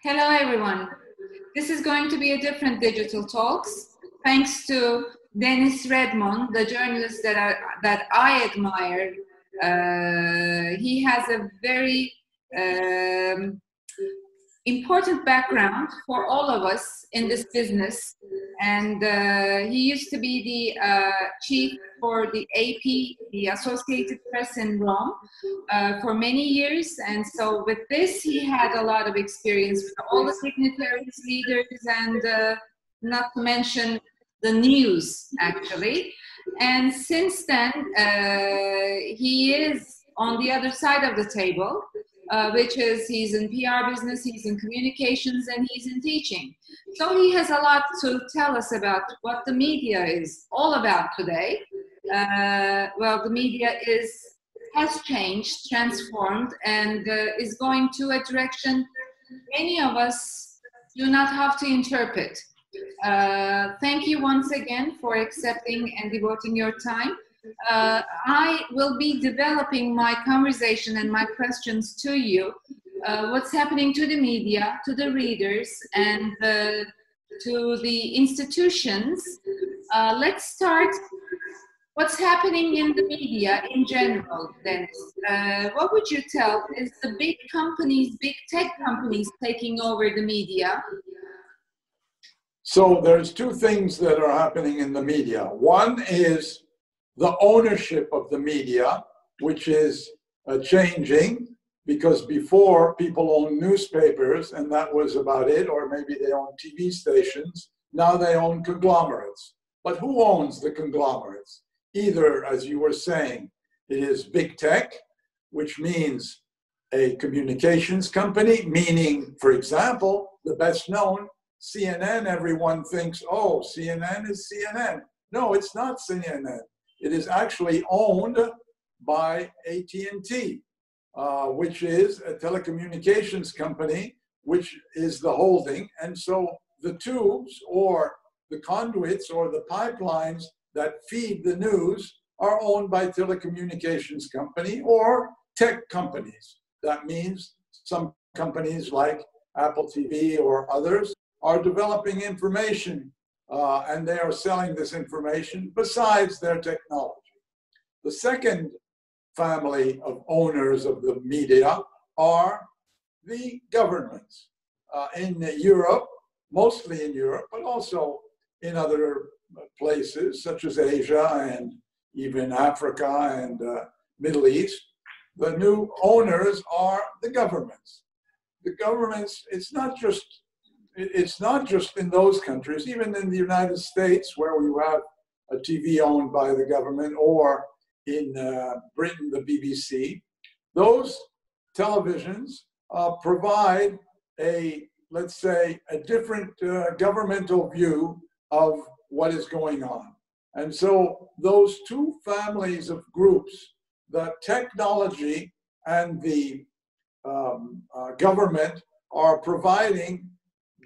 Hello, everyone. This is going to be a different digital talks. Thanks to Dennis Redmont, the journalist that I admire. He has a very important background for all of us in this business. And he used to be the chief for the AP, the Associated Press in Rome, for many years. And so with this, he had a lot of experience with all the signatories, leaders, and not to mention the news, actually. And since then, he is on the other side of the table, which is he's in PR business, he's in communications, and he's in teaching. So he has a lot to tell us about what the media is all about today. Well, the media has changed, transformed, and is going to a direction many of us do not have to interpret. Thank you once again for accepting and devoting your time. I will be developing my conversation and my questions to you. What's happening to the media, to the readers, and to the institutions. Let's start. What's happening in the media in general, Dennis? What would you tell? Is the big companies, big tech companies taking over the media? So there's two things that are happening in the media. One is the ownership of the media, which is changing, because before people owned newspapers and that was about it, or maybe they owned TV stations. Now they own conglomerates. But who owns the conglomerates? Either, as you were saying, it is big tech, which means a communications company, meaning, for example, the best known, CNN. Everyone thinks, oh, CNN is CNN. No, it's not CNN. It is actually owned by AT&T, which is a telecommunications company, which is the holding. And so the tubes or the conduits or the pipelines that feed the news are owned by telecommunications company or tech companies. That means some companies like Apple TV or others are developing information and they are selling this information besides their technology. The second family of owners of the media are the governments in Europe, mostly in Europe, but also in other places such as Asia and even Africa and Middle East. The new owners are the governments. The governments, it's not just in those countries, even in the United States, where we have a TV owned by the government, or in Britain, the BBC. Those televisions provide let's say, a different governmental view of what is going on. And so those two families of groups, the technology and the government, are providing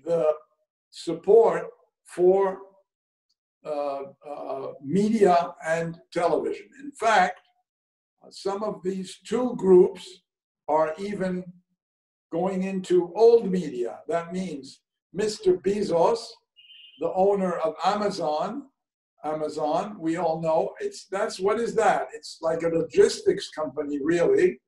the support for media and television. In fact, some of these two groups are even going into old media. That means Mr. Bezos, the owner of Amazon, we all know, what is that? It's like a logistics company, really.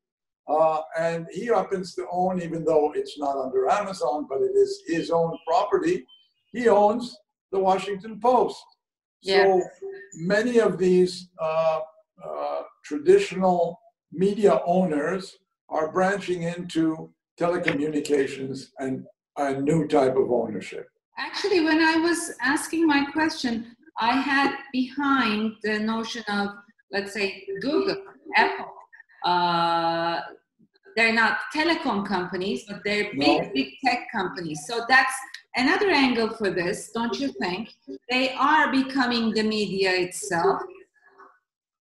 And he happens to own, even though it's not under Amazon, but it is his own property, he owns the Washington Post. Yeah. So many of these traditional media owners are branching into telecommunications and a new type of ownership. Actually, when I was asking my question, I had behind the notion of, let's say, Google, Apple. They're not telecom companies, but they're big tech companies. So that's another angle for this, don't you think? They are becoming the media itself.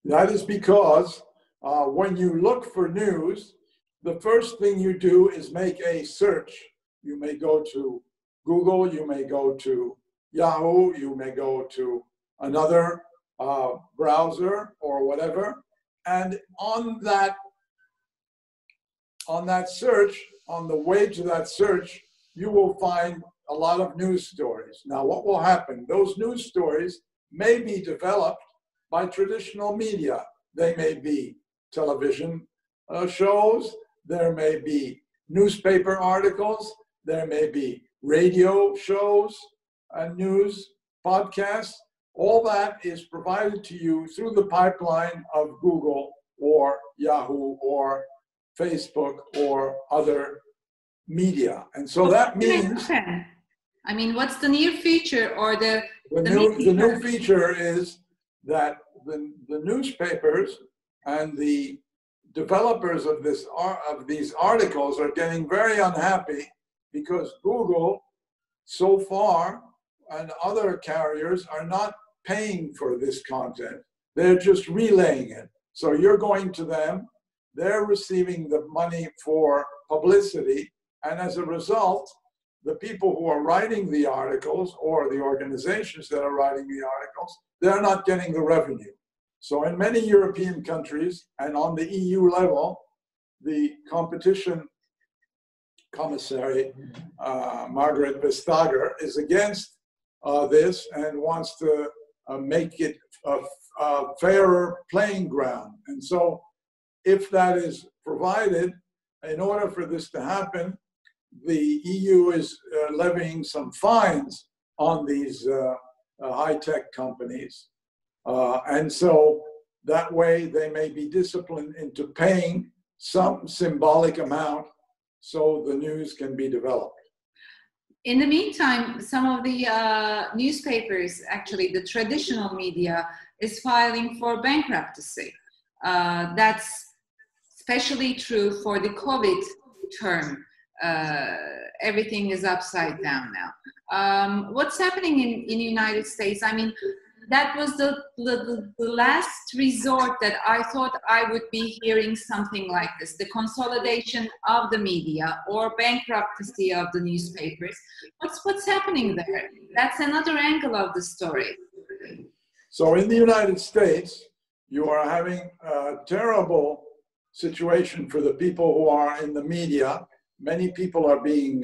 That is because when you look for news, the first thing you do is make a search. You may go to Google, you may go to Yahoo, you may go to another browser or whatever. And on that search, on the way to that search, you will find a lot of news stories. Now, what will happen? Those news stories may be developed by traditional media. They may be television shows, there may be newspaper articles, there may be radio shows, news, podcasts. All that is provided to you through the pipeline of Google or Yahoo or Facebook or other media. And so that means... I mean, what's the new feature or the new feature is that the newspapers and the developers of these articles are getting very unhappy because Google so far and other carriers are not paying for this content. They're just relaying it. So you're going to them, they're receiving the money for publicity, and as a result, the people who are writing the articles or the organizations that are writing the articles, they're not getting the revenue. So in many European countries and on the EU level, the competition commissary, Margaret Vestager, is against this and wants to make it a fairer playing ground. And so if that is provided, in order for this to happen, the EU is levying some fines on these high-tech companies. And so that way they may be disciplined into paying some symbolic amount so the news can be developed. In the meantime, some of the newspapers, actually the traditional media, is filing for bankruptcy. That's especially true for the COVID term. Everything is upside down now. What's happening in the United States? I mean, that was the last resort that I thought I would be hearing something like this, the consolidation of the media or bankruptcy of the newspapers. What's happening there? That's another angle of the story. So in the United States, you are having a terrible situation for the people who are in the media. Many people are being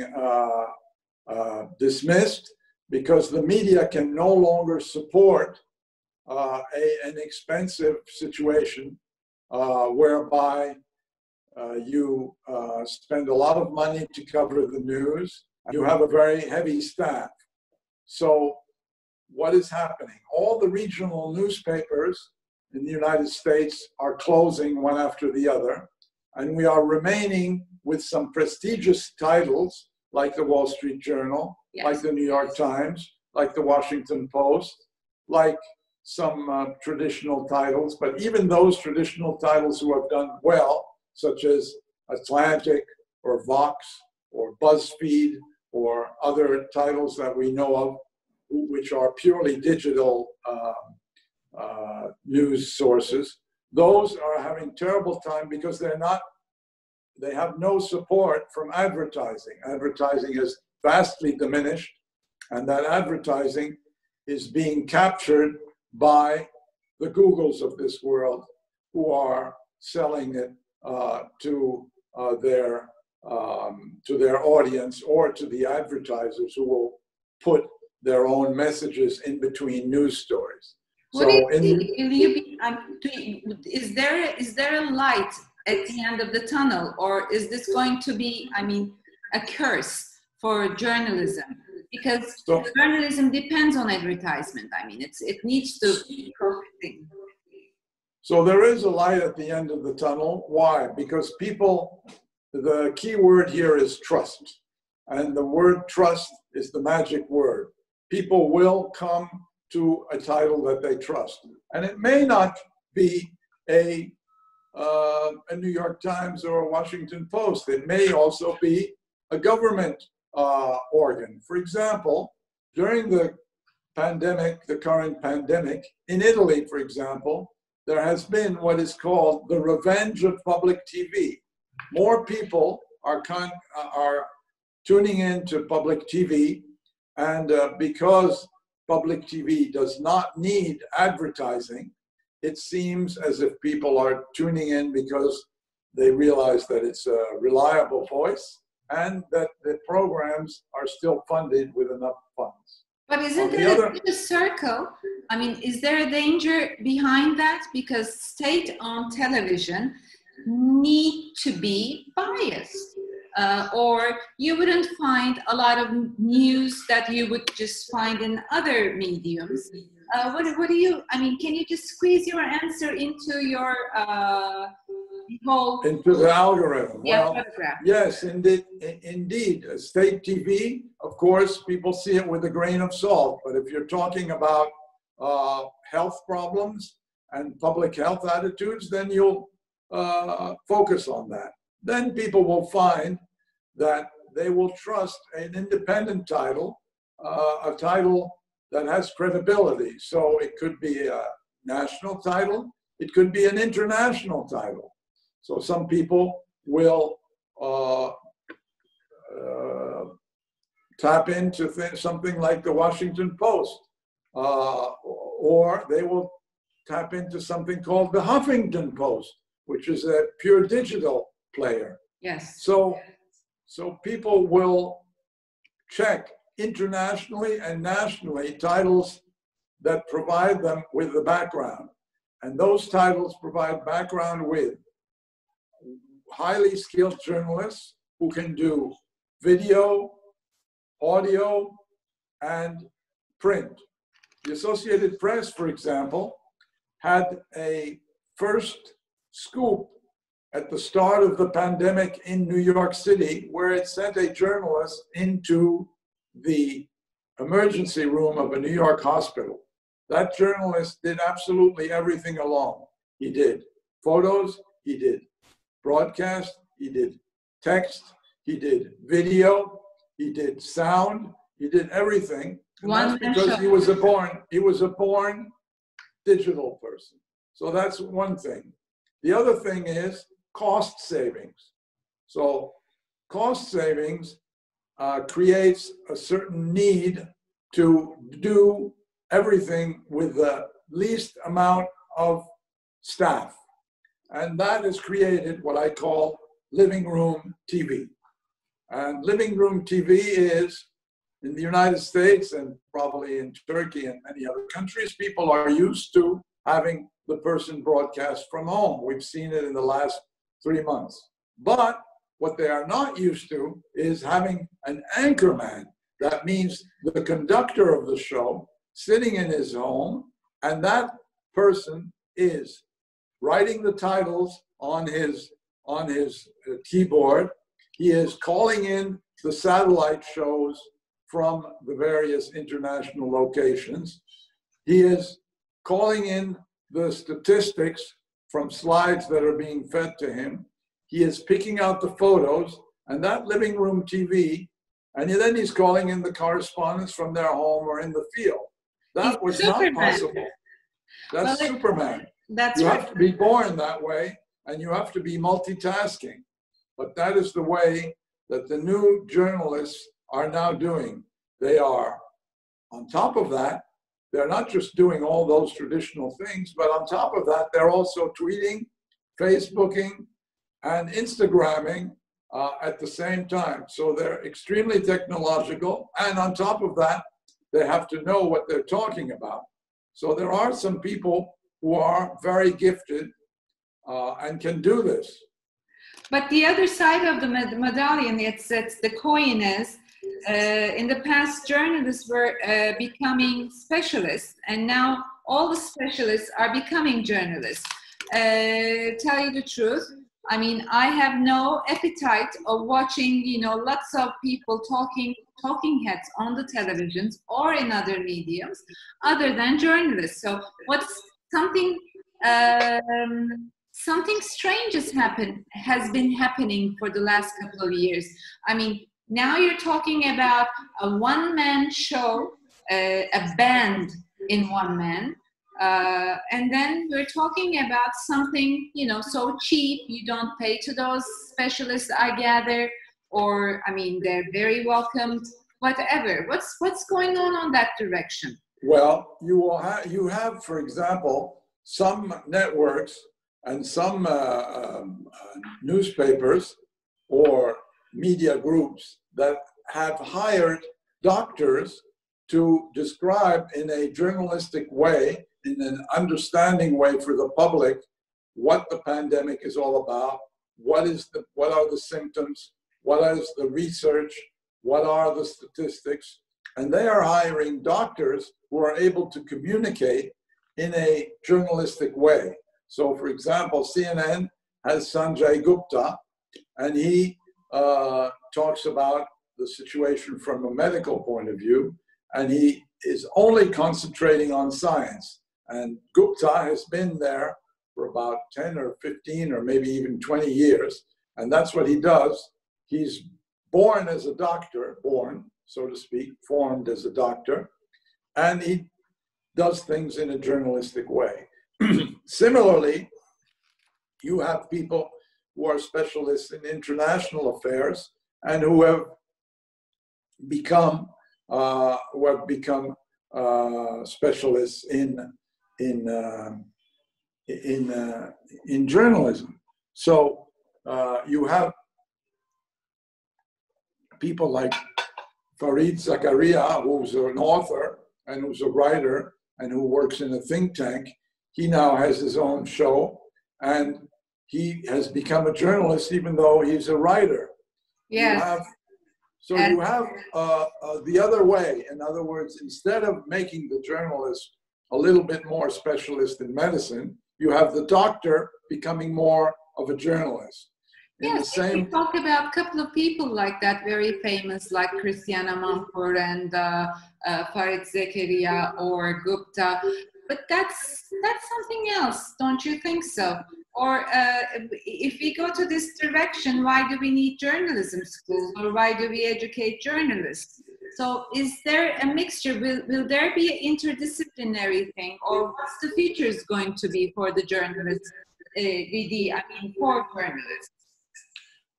dismissed because the media can no longer support an expensive situation whereby you spend a lot of money to cover the news. You have a very heavy staff. So what is happening? All the regional newspapers in the United States are closing one after the other, and we are remaining with some prestigious titles like the Wall Street Journal, yes, like the New York Times, like the Washington Post, like some traditional titles. But even those traditional titles who have done well, such as Atlantic or Vox or BuzzFeed or other titles that we know of, which are purely digital news sources, those are having terrible time because they have no support from advertising. Advertising has vastly diminished, and that advertising is being captured by the Googles of this world, who are selling it to their audience or to the advertisers who will put their own messages in between news stories. Is there a light at the end of the tunnel, or is this going to be, I mean, a curse for journalism? Because journalism depends on advertisement. I mean, it needs to be profiting. So there is a light at the end of the tunnel. Why? Because people, the key word here is trust. And the word trust is the magic word. People will come to a title that they trust. And it may not be a New York Times or a Washington Post. It may also be a government organ. For example, during the pandemic, the current pandemic, in Italy, for example, there has been what is called the revenge of public TV. More people are tuning into public TV, and because public TV does not need advertising, it seems as if people are tuning in because they realize that it's a reliable voice and that the programs are still funded with enough funds. But isn't it a vicious circle? I mean, is there a danger behind that? Because state-owned television need to be biased, or you wouldn't find a lot of news that you would just find in other mediums. What do you, I mean, can you just squeeze your answer into your whole... Into the algorithm. Yeah, well, yes, indeed. State TV, of course, people see it with a grain of salt. But if you're talking about health problems and public health attitudes, then you'll focus on that. Then people will find that they will trust an independent title, a title that has credibility. So it could be a national title, it could be an international title. So some people will tap into something like the Washington Post, or they will tap into something called the Huffington Post, which is a pure digital player. Yes. So people will check internationally and nationally titles that provide them with the background. And those titles provide background with highly skilled journalists who can do video, audio, and print. The Associated Press, for example, had a first scoop at the start of the pandemic in New York City, where it sent a journalist into the emergency room of a New York hospital. That journalist did absolutely everything alone. He did photos, he did broadcast, he did text, he did video, he did sound, he did everything. And that's because he was a born digital person. So that's one thing. The other thing is cost savings. So cost savings creates a certain need to do everything with the least amount of staff. And that has created what I call living room TV. And living room TV is, in the United States and probably in Turkey and many other countries, people are used to having the person broadcast from home. We've seen it in the last 3 months. But what they are not used to is having an anchorman. That means the conductor of the show sitting in his home, and that person is writing the titles on his keyboard. He is calling in the satellite shows from the various international locations. He is calling in the statistics from slides that are being fed to him. He is picking out the photos, and that living room TV, and then he's calling in the correspondence from their home or in the field. That was not possible. That's Superman. That's you right. have to be born that way, and you have to be multitasking. But that is the way that the new journalists are now doing. They are, on top of that, they're not just doing all those traditional things, but on top of that, they're also tweeting, Facebooking, and Instagramming at the same time. So they're extremely technological, and on top of that, they have to know what they're talking about. So there are some people who are very gifted and can do this. But the other side of the medallion, it's the coin is, in the past, journalists were becoming specialists, and now all the specialists are becoming journalists. Tell you the truth, I mean, I have no appetite of watching, lots of people talking heads on the televisions or in other mediums other than journalists. So what's something strange has been happening for the last couple of years. I mean, now you're talking about a one-man show, a band in one man, and then we're talking about something, so cheap, you don't pay to those specialists, I gather, or, I mean, they're very welcomed, whatever. What's going on that direction? Well, you have, for example, some networks and some newspapers or media groups that have hired doctors to describe in a journalistic way, in an understanding way for the public, what the pandemic is all about, what are the symptoms, what is the research, what are the statistics, and they are hiring doctors who are able to communicate in a journalistic way. So, for example, CNN has Sanjay Gupta, and he talks about the situation from a medical point of view, and he is only concentrating on science. And Gupta has been there for about 10 or 15 or maybe even 20 years, and that's what he does. He's born as a doctor, so to speak, formed as a doctor, and he does things in a journalistic way. Similarly, you have people who are specialists in international affairs and who have become specialists in journalism. So you have people like Fareed Zakaria, who's an author and who's a writer and who works in a think tank. He now has his own show, and he has become a journalist even though he's a writer. Yes. You have the other way. In other words, instead of making the journalist a little bit more specialist in medicine, you have the doctor becoming more of a journalist. Yes, we talk about a couple of people like that, very famous, like Christiana Manfur and Farid Zakaria or Gupta. But that's something else, don't you think so? Or if we go to this direction, why do we need journalism schools, or why do we educate journalists? So is there a mixture? Will there be an interdisciplinary thing, or what's the future is going to be for the journalists, for journalists?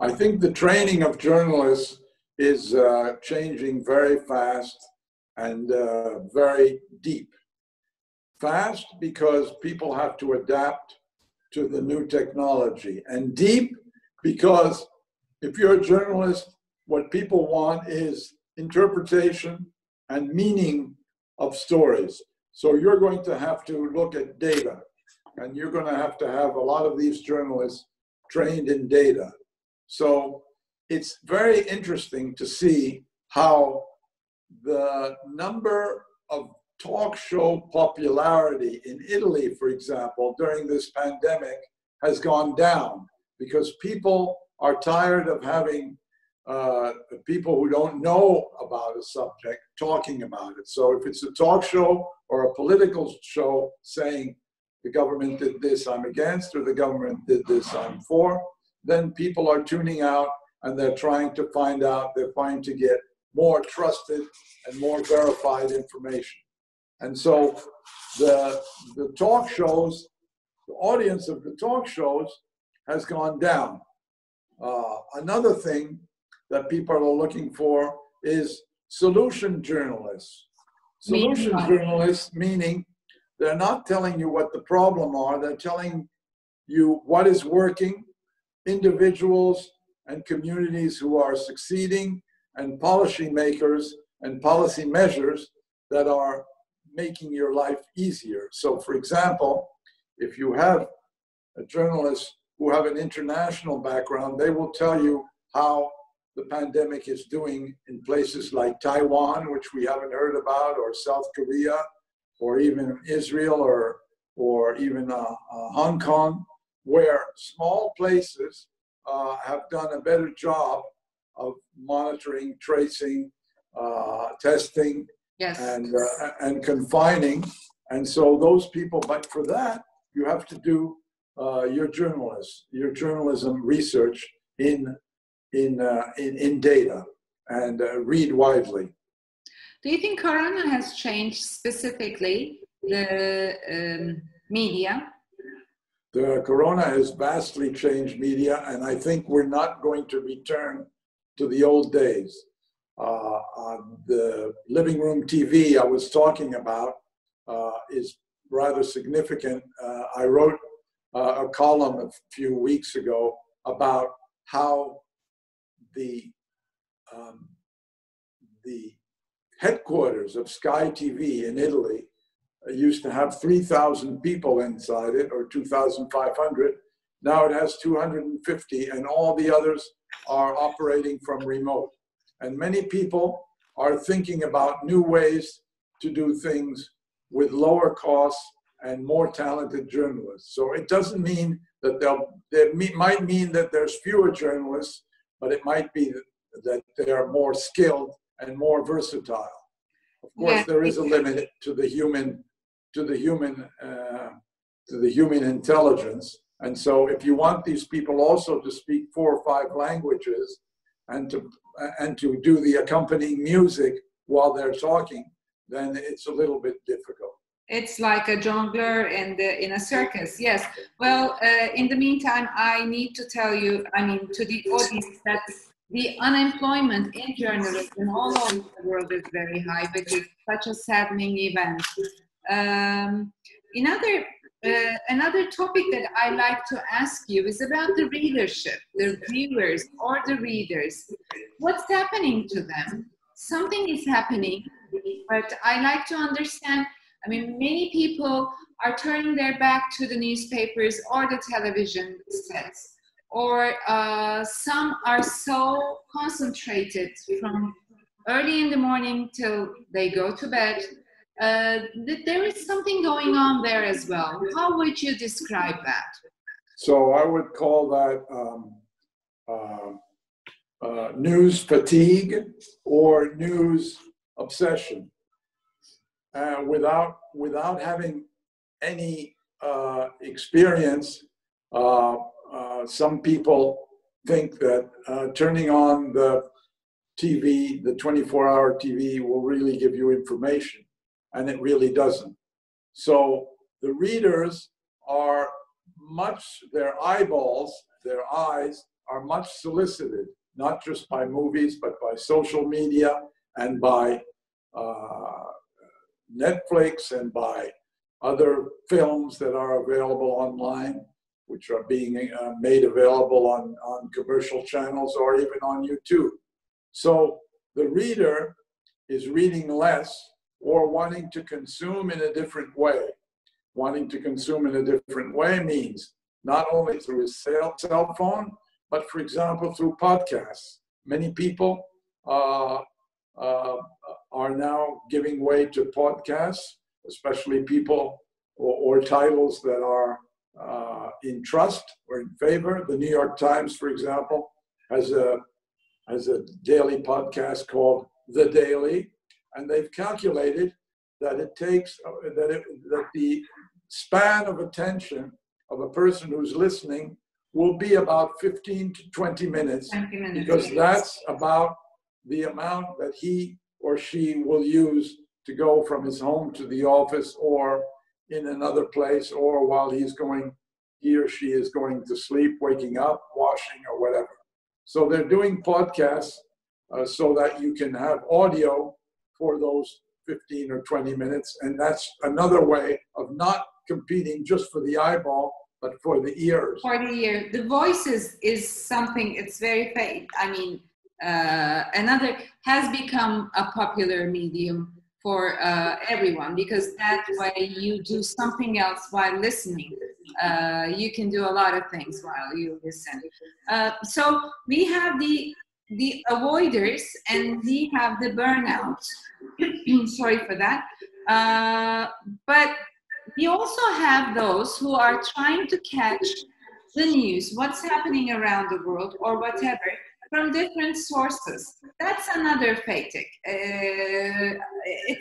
I think the training of journalists is changing very fast and very deep. Fast because people have to adapt to the new technology, and deep because if you're a journalist, what people want is interpretation and meaning of stories. So you're going to have to look at data, and you're going to have a lot of these journalists trained in data. So it's very interesting to see how the number of talk show popularity in Italy, for example, during this pandemic has gone down because people are tired of having people who don't know about a subject talking about it. So if it's a talk show or a political show saying the government did this, I'm against, or the government did this, I'm for, then people are tuning out and they're trying to find out, they're trying to get more trusted and more verified information. And so the talk shows, the audience of the talk shows has gone down. Another thing that people are looking for is solution journalists. Solution journalists meaning they're not telling you what the problem are, they're telling you what is working, individuals and communities who are succeeding, and policy makers and policy measures that are making your life easier. So for example, if you have a journalist who have an international background, they will tell you how the pandemic is doing in places like Taiwan, which we haven't heard about, or South Korea, or even Israel, or even Hong Kong, where small places have done a better job of monitoring, tracing, testing, yes, and confining. And so those people, but for that, you have to do your journalism research in data and read widely. Do you think Corona has changed specifically the media? The Corona has vastly changed media, and I think we're not going to return to the old days. The living room TV I was talking about is rather significant. I wrote a column a few weeks ago about how the the headquarters of Sky TV in Italy used to have 3,000 people inside it, or 2,500. Now it has 250, and all the others are operating from remote. And many people are thinking about new ways to do things with lower costs and more talented journalists. So it doesn't mean that might mean that there's fewer journalists, but it might be that they are more skilled and more versatile. Of course, yeah, there is a limit to the human intelligence. And so if you want these people also to speak 4 or 5 languages and to do the accompanying music while they're talking, then it's a little bit difficult. It's like a jongleur in a circus, yes. Well, in the meantime, I need to tell you, to the audience, that the unemployment in journalism all over the world is very high, which is such a saddening event. Another topic that I like to ask you is about the readership, the viewers or the readers. What's happening to them? Something is happening, but I like to understand. Many people are turning their back to the newspapers or the television sets, or some are so concentrated from early in the morning till they go to bed. There is something going on there as well. How would you describe that? So I would call that news fatigue or news obsession. Without having any experience, some people think that turning on the TV, the 24-hour TV, will really give you information, and it really doesn't. So the readers are their eyeballs, their eyes are much solicited, not just by movies, but by social media and by Netflix and by other films that are available online, which are being made available on commercial channels or even on YouTube. So the reader is reading less or wanting to consume in a different way. Wanting to consume in a different way means not only through his cell phone, but for example, through podcasts. Many people are now giving way to podcasts, especially people or titles that are in trust or in favor. The New York Times, for example, has a daily podcast called The Daily, and they've calculated that it takes that the span of attention of a person who's listening will be about 15 to 20 minutes, because that's about the amount that he or she will use to go from his home to the office or in another place, or while he or she is going to sleep, waking up, washing, or whatever. So they're doing podcasts so that you can have audio for those 15 or 20 minutes. And that's another way of not competing just for the eyeball, but for the ears. For the ear. The voice is something, it's very fake. Another has become a popular medium for everyone, because that way you do something else while listening. You can do a lot of things while you listen. So we have the avoiders and we have the burnout. Sorry for that. But we also have those who are trying to catch the news, what's happening around the world or whatever, from different sources. That's another fatigue.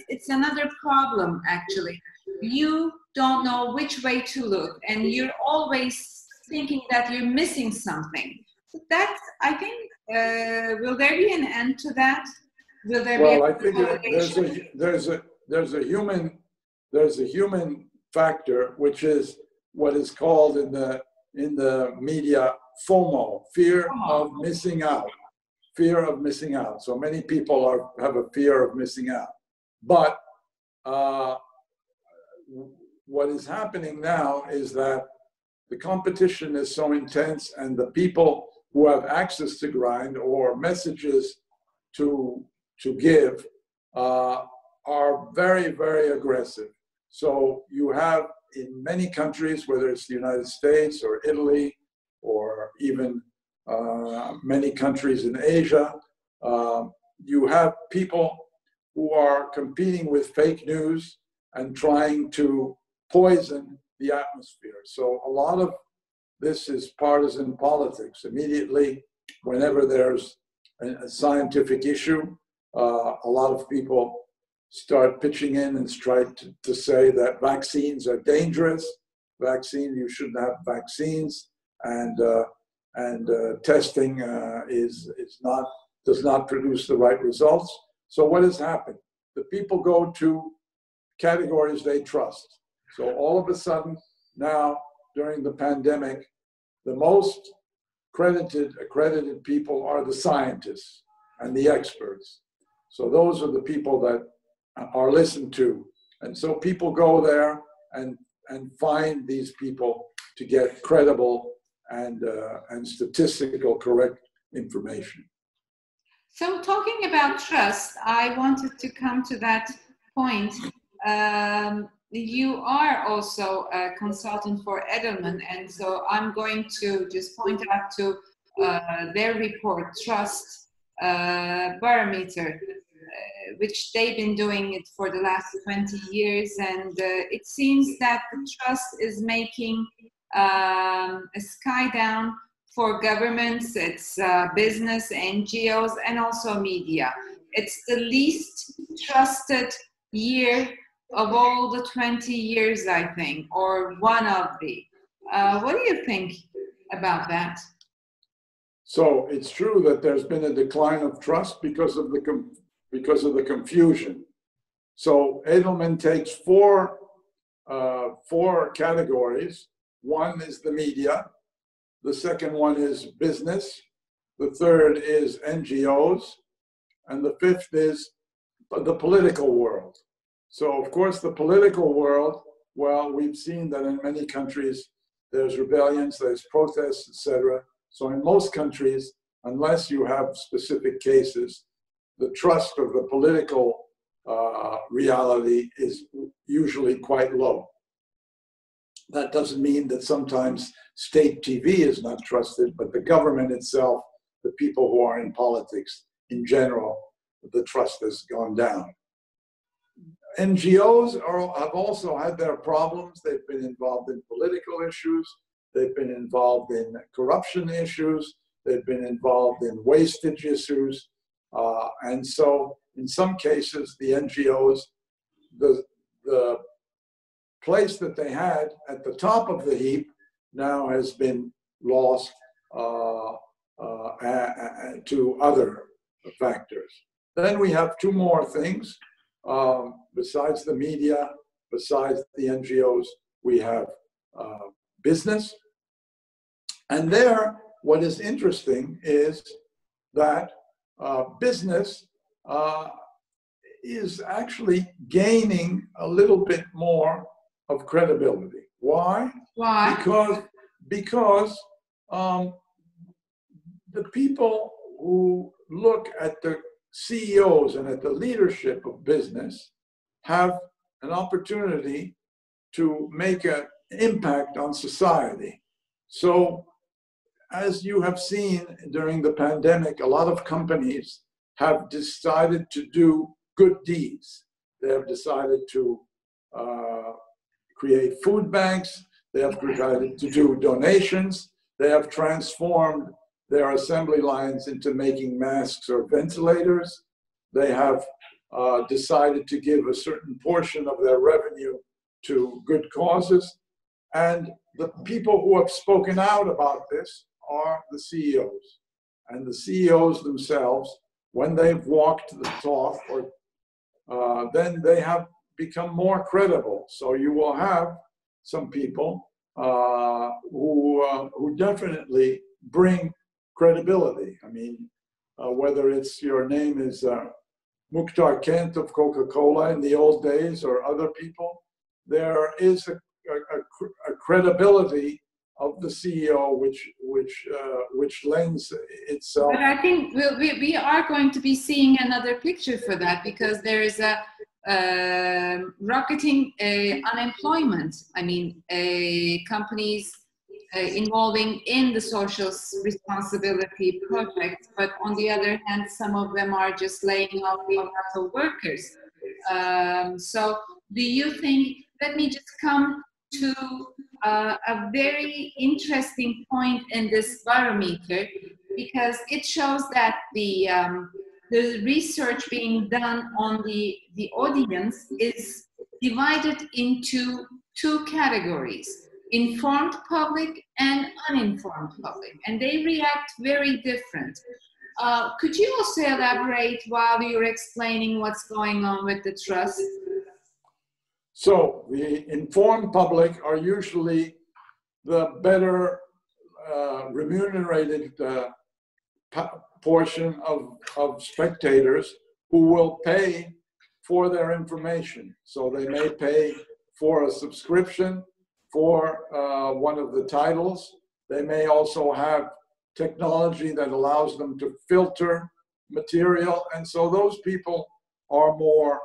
It's another problem, actually. You don't know which way to look, and you're always thinking that you're missing something. So that's, I think, will there be an end to that? Will there be I think there's a human factor, which is what is called in the media FOMO, fear of missing out. Fear of missing out. So many people have a fear of missing out. But what is happening now is that the competition is so intense, and the people who have access to grind or messages to give are very, very aggressive. So you have in many countries, whether it's the United States or Italy or even many countries in Asia, you have people who are competing with fake news and trying to poison the atmosphere. So a lot of this is partisan politics. Immediately, whenever there's a scientific issue, a lot of people start pitching in and try to say that vaccines are dangerous. You shouldn't have vaccines, and testing does not produce the right results. So what has happened? The people go to categories they trust. So all of a sudden now, during the pandemic, the most accredited people are the scientists and the experts. So those are the people that are listened to. And so people go there and find these people to get credible and statistical correct information. So talking about trust, I wanted to come to that point. You are also a consultant for Edelman, and so I'm going to just point out to their report, Trust Barometer, which they've been doing it for the last 20 years, and it seems that the trust is making a sky down for governments, it's business, NGOs, and also media. It's the least trusted year of all the 20 years, I think, or one of the. What do you think about that? So it's true that there's been a decline of trust because of the confusion. So Edelman takes four categories. One is the media. The second one is business. The third is NGOs. And the fifth is the political world. So, of course, the political world, well, we've seen that in many countries, there's rebellions, there's protests, etc. So in most countries, unless you have specific cases, the trust of the political reality is usually quite low. That doesn't mean that sometimes state TV is not trusted, but the government itself, the people who are in politics in general, the trust has gone down. NGOs have also had their problems. They've been involved in political issues. They've been involved in corruption issues. They've been involved in wastage issues. And so in some cases, the NGOs, the place that they had at the top of the heap now has been lost to other factors. Then we have two more things. Besides the media, besides the NGOs, we have business. And there, what is interesting is that business is actually gaining a little bit more of credibility. Why? Why? Because the people who look at the CEOs and at the leadership of business have an opportunity to make an impact on society. So, as you have seen during the pandemic, a lot of companies have decided to do good deeds. They have decided to create food banks. They have decided to do donations. They have transformed their assembly lines into making masks or ventilators. They have decided to give a certain portion of their revenue to good causes. And the people who have spoken out about this are the CEOs. And the CEOs themselves, when they've walked the talk, then they have become more credible. So you will have some people who definitely bring credibility. I mean, whether it's your name is Mukhtar Kent of Coca-Cola in the old days or other people, there is a credibility of the CEO, which lends itself. But I think we are going to be seeing another picture for that, because there is a rocketing unemployment. I mean, companies involving in the social responsibility project, but on the other hand, some of them are just laying off a lot of workers. So do you think, let me just come to a very interesting point in this barometer, because it shows that the research being done on the audience is divided into two categories: informed public and uninformed public, and they react very different. Could you also elaborate while you're explaining what's going on with the trust? So the informed public are usually the better remunerated portion of spectators who will pay for their information. So they may pay for a subscription for one of the titles. They may also have technology that allows them to filter material. And so those people are more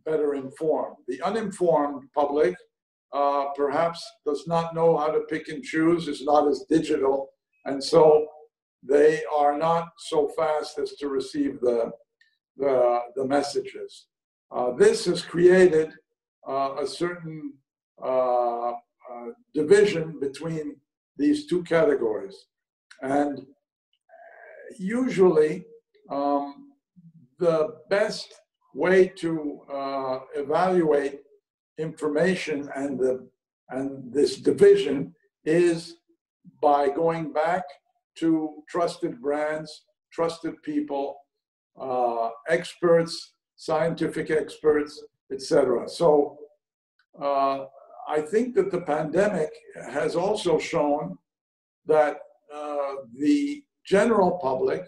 better informed. The uninformed public perhaps does not know how to pick and choose, is not as digital, and so they are not so fast as to receive the messages. This has created a certain division between these two categories. And usually the best way to evaluate information and this division is by going back to trusted brands, trusted people, experts, scientific experts, etc. So I think that the pandemic has also shown that the general public,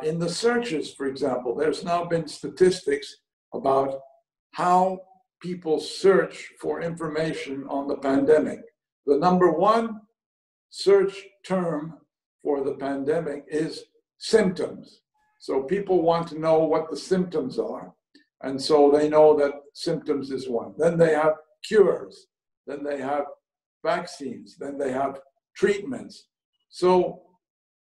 in the searches, for example, there's now been statistics about how people search for information on the pandemic. The number one search term for the pandemic is symptoms. So people want to know what the symptoms are, and so they know that symptoms is one. Then they have cures, then they have vaccines, then they have treatments. So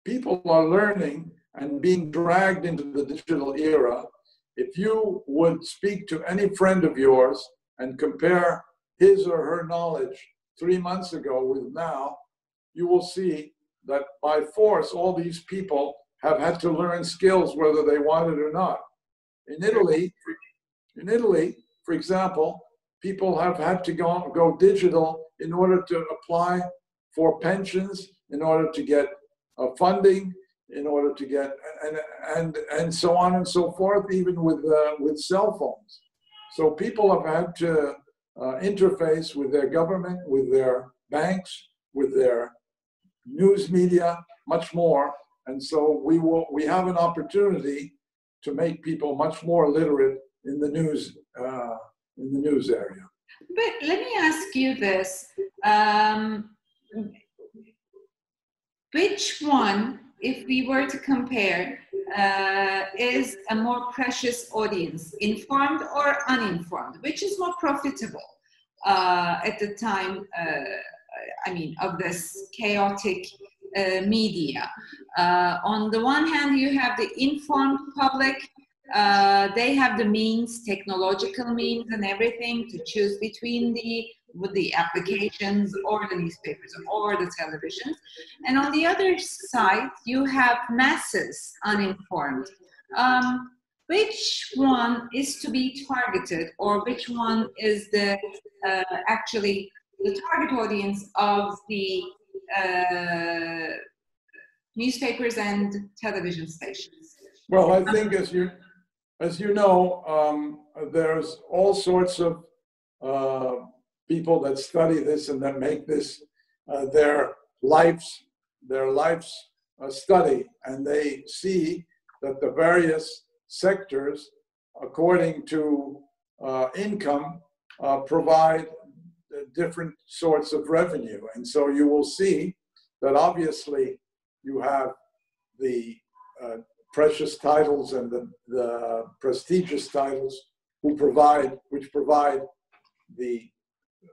people are learning and being dragged into the digital era. If you would speak to any friend of yours and compare his or her knowledge 3 months ago with now, you will see that by force, all these people have had to learn skills whether they want it or not. In Italy, for example, people have had to go digital in order to apply for pensions, in order to get funding, in order to get, and so on and so forth, even with cell phones. So people have had to interface with their government, with their banks, with their news media, much more. And so we have an opportunity to make people much more literate in the news area. But let me ask you this: which one, if we were to compare, is a more precious audience, informed or uninformed? Which is more profitable at the time, of this chaotic media? On the one hand, you have the informed public. They have the means, technological means and everything to choose between the applications or the newspapers or the televisions. And on the other side, you have masses uninformed. Which one is to be targeted, or which one is the actually the target audience of the newspapers and television stations? Well, I think as you know, there's all sorts of people that study this and that make this their life's study, and they see that the various sectors, according to income, provide different sorts of revenue. And so you will see that obviously you have the precious titles and the prestigious titles which provide the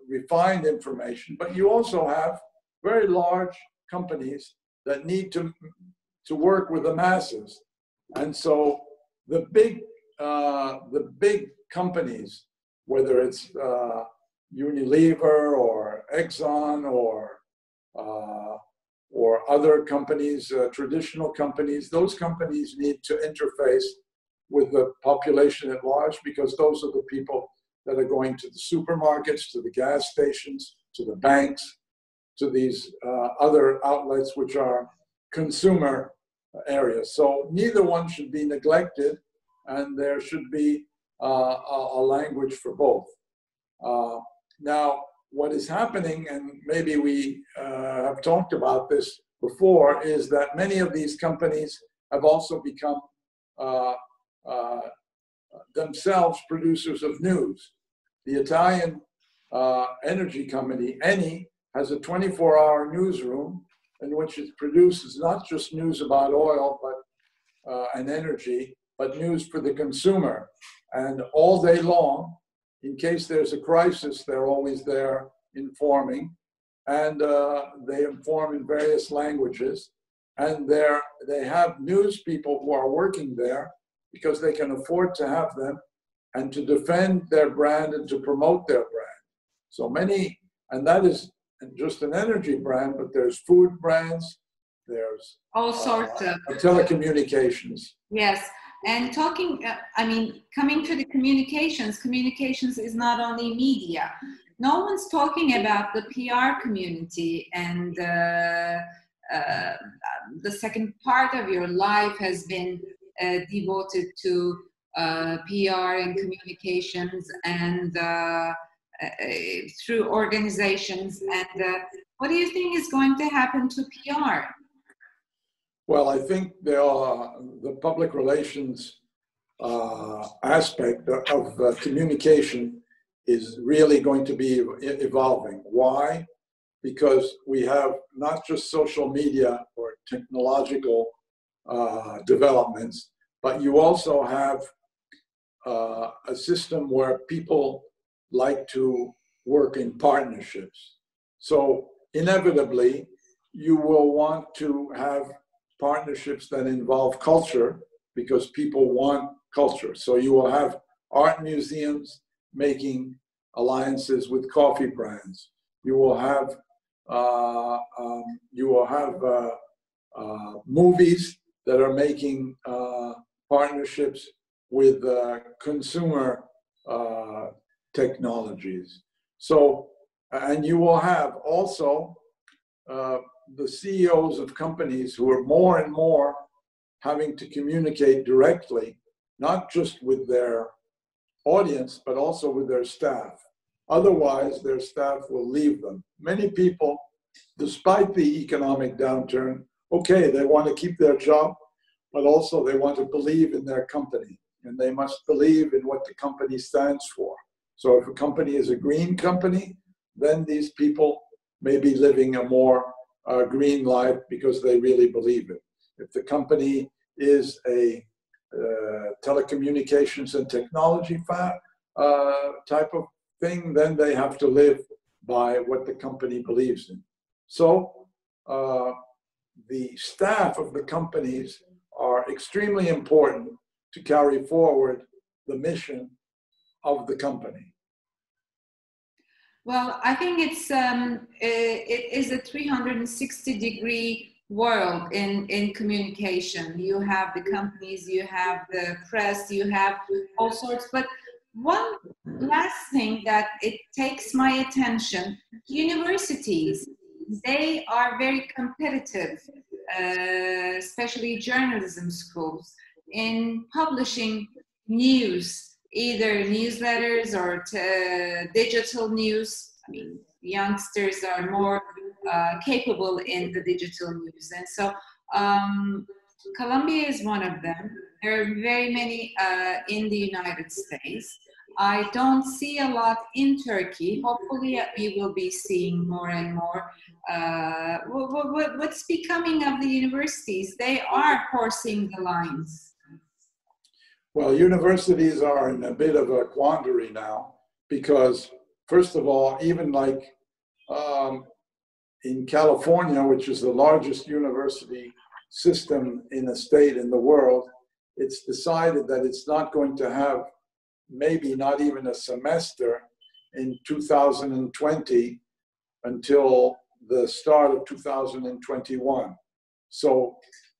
refined information, but you also have very large companies that need to work with the masses. And so the big companies, whether it's Unilever or Exxon or other companies, traditional companies, those companies need to interface with the population at large, because those are the people that are going to the supermarkets, to the gas stations, to the banks, to these other outlets which are consumer areas. So neither one should be neglected, and there should be a language for both. Now, what is happening, and maybe we have talked about this before, is that many of these companies have also become themselves producers of news. The Italian energy company, Eni, has a 24-hour newsroom in which it produces not just news about oil and energy, but news for the consumer. And all day long, in case there's a crisis, they're always there informing. And they inform in various languages. And they have news people who are working there because they can afford to have them and to defend their brand and to promote their brand. So many, and that is just an energy brand, but there's food brands, there's all sorts of telecommunications. Yes. And talking, coming to the communications is not only media. No one's talking about the PR community, and the second part of your life has been devoted to PR and communications and through organizations. And what do you think is going to happen to PR? Well, I think the public relations aspect of communication is really going to be evolving. Why? Because we have not just social media or technological developments, but you also have a system where people like to work in partnerships. So inevitably, you will want to have partnerships that involve culture, because people want culture. So you will have art museums making alliances with coffee brands. You will have movies that are making partnerships with consumer technologies. So, and you will have also the CEOs of companies who are more and more having to communicate directly, not just with their audience, but also with their staff. Otherwise, their staff will leave them. Many people, despite the economic downturn, okay, they want to keep their job, but also they want to believe in their company, and they must believe in what the company stands for. So if a company is a green company, then these people may be living a more green life because they really believe it. If the company is a telecommunications and technology type of thing, then they have to live by what the company believes in. So the staff of the companies are extremely important to carry forward the mission of the company. Well, I think it is a 360-degree world in communication. You have the companies, you have the press, you have all sorts. But one last thing that it takes my attention: universities. They are very competitive, especially journalism schools, in publishing news, either newsletters or digital news. I mean, youngsters are more capable in the digital news. And so Colombia is one of them. There are very many in the United States. I don't see a lot in Turkey. Hopefully, we will be seeing more and more. What's becoming of the universities? They are forcing the lines. Well, universities are in a bit of a quandary now because, first of all, even like in California, which is the largest university system in a state in the world, it's decided that it's not going to have maybe not even a semester in 2020 until the start of 2021. So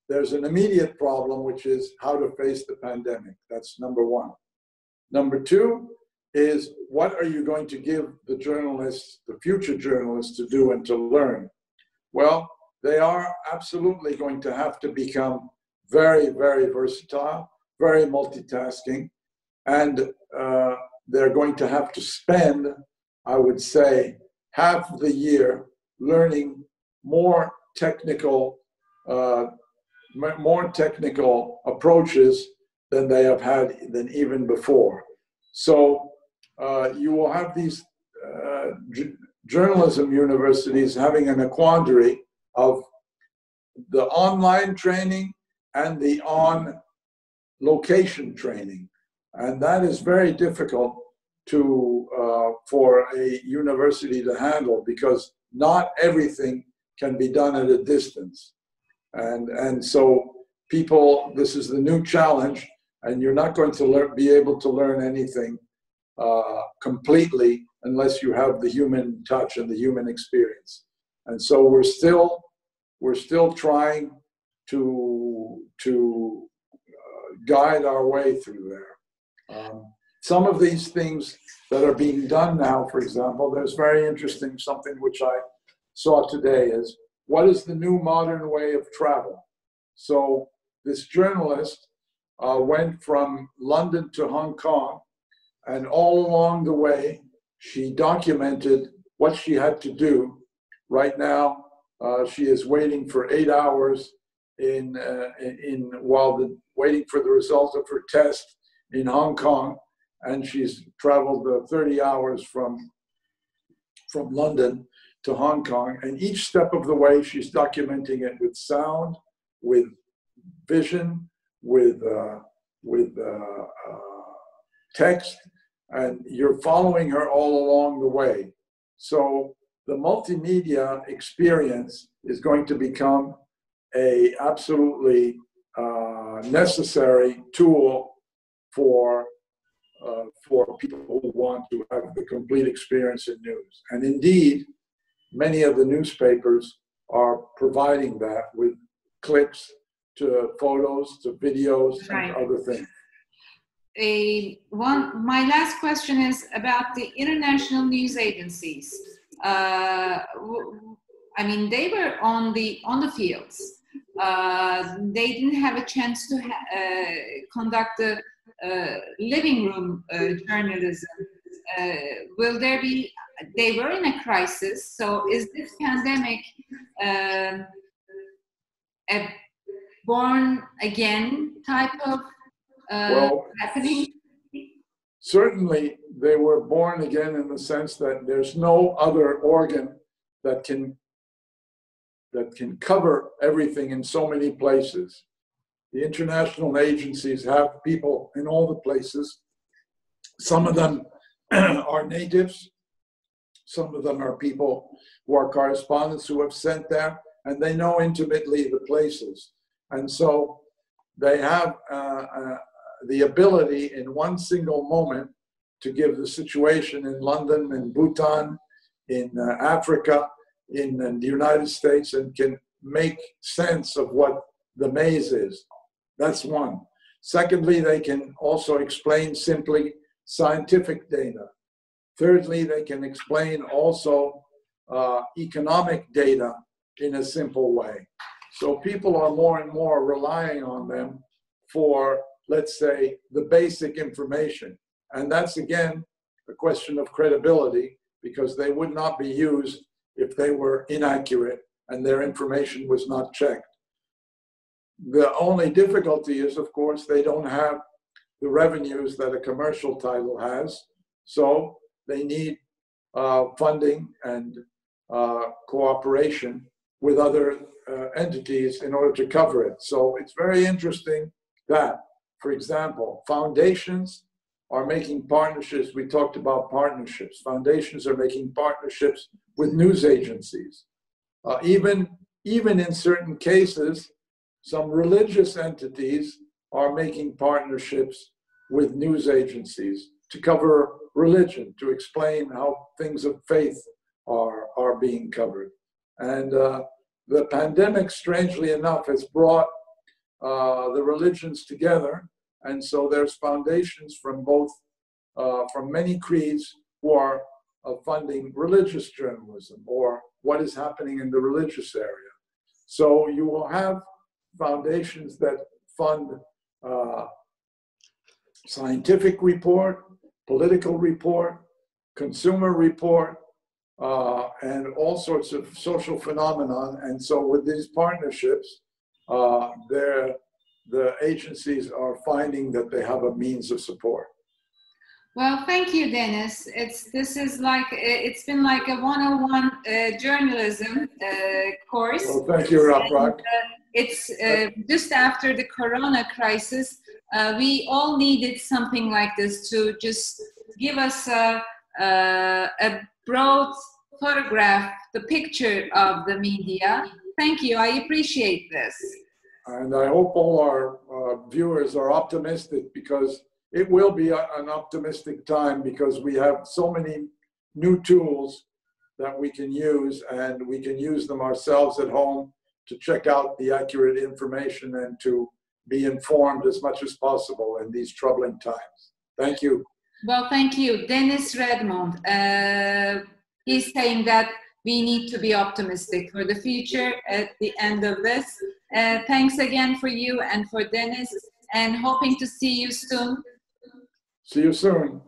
there's an immediate problem, which is how to face the pandemic. That's number one. Number two is, what are you going to give the journalists, the future journalists, to do and to learn? Well, they are absolutely going to have to become very, very versatile, very multitasking, and they're going to have to spend, I would say, half of the year learning more technical approaches than they have had than even before. So you will have these journalism universities having a quandary of the online training and the on-location training. And that is very difficult for a university to handle, because not everything can be done at a distance. And so people, this is the new challenge, and you're not going to be able to learn anything completely unless you have the human touch and the human experience. And so we're still trying to guide our way through there. Some of these things that are being done now, for example, there's very interesting something which I saw today is, what is the new modern way of travel? So this journalist went from London to Hong Kong, and all along the way, she documented what she had to do. Right now, she is waiting for 8 hours waiting for the result of her test in Hong Kong, and she's traveled 30 hours from London to Hong Kong, and each step of the way she's documenting it with sound, with vision, with text, and you're following her all along the way. So the multimedia experience is going to become a absolutely necessary tool for people who want to have the complete experience in news. And indeed, many of the newspapers are providing that with clicks to photos, to videos, and other things. My last question is about the international news agencies. I mean, they were on the fields. They didn't have a chance to conduct the living room journalism. Will there be? They were in a crisis. So is this pandemic a born again type of happening? Certainly, they were born again in the sense that there's no other organ that can cover everything in so many places. The international agencies have people in all the places. Some of them are natives. Some of them are people who are correspondents who have sent there, and they know intimately the places. And so they have the ability in one single moment to give the situation in London, in Bhutan, in Africa, in the United States, and can make sense of what the maze is. That's one. Secondly, they can also explain simply scientific data. Thirdly, they can explain also economic data in a simple way. So people are more and more relying on them for, let's say, the basic information. And that's, again, a question of credibility, because they would not be used if they were inaccurate and their information was not checked. The only difficulty is, of course, they don't have the revenues that a commercial title has. So they need funding and cooperation with other entities in order to cover it. So it's very interesting that, for example, foundations are making partnerships. We talked about partnerships. Foundations are making partnerships with news agencies. Even in certain cases, some religious entities are making partnerships with news agencies to cover religion, to explain how things of faith are being covered. And the pandemic, strangely enough, has brought the religions together. And so there's foundations from both, from many creeds who are funding religious journalism or what is happening in the religious area. So you will have foundations that fund scientific report, political report, consumer report, and all sorts of social phenomenon. And so with these partnerships, the agencies are finding that they have a means of support. Well, thank you, Dennis. It's been like a 101 journalism course. Well, thank you, Raprak. It's just after the Corona crisis, we all needed something like this to just give us a broad photograph, the picture of the media. Thank you. I appreciate this. And I hope all our viewers are optimistic, because it will be an optimistic time, because we have so many new tools that we can use, and we can use them ourselves at home to check out the accurate information and to be informed as much as possible in these troubling times. Thank you. Well, thank you. Dennis Redmont, he's saying that we need to be optimistic for the future at the end of this. Thanks again for you and for Dennis, and hoping to see you soon. See you soon.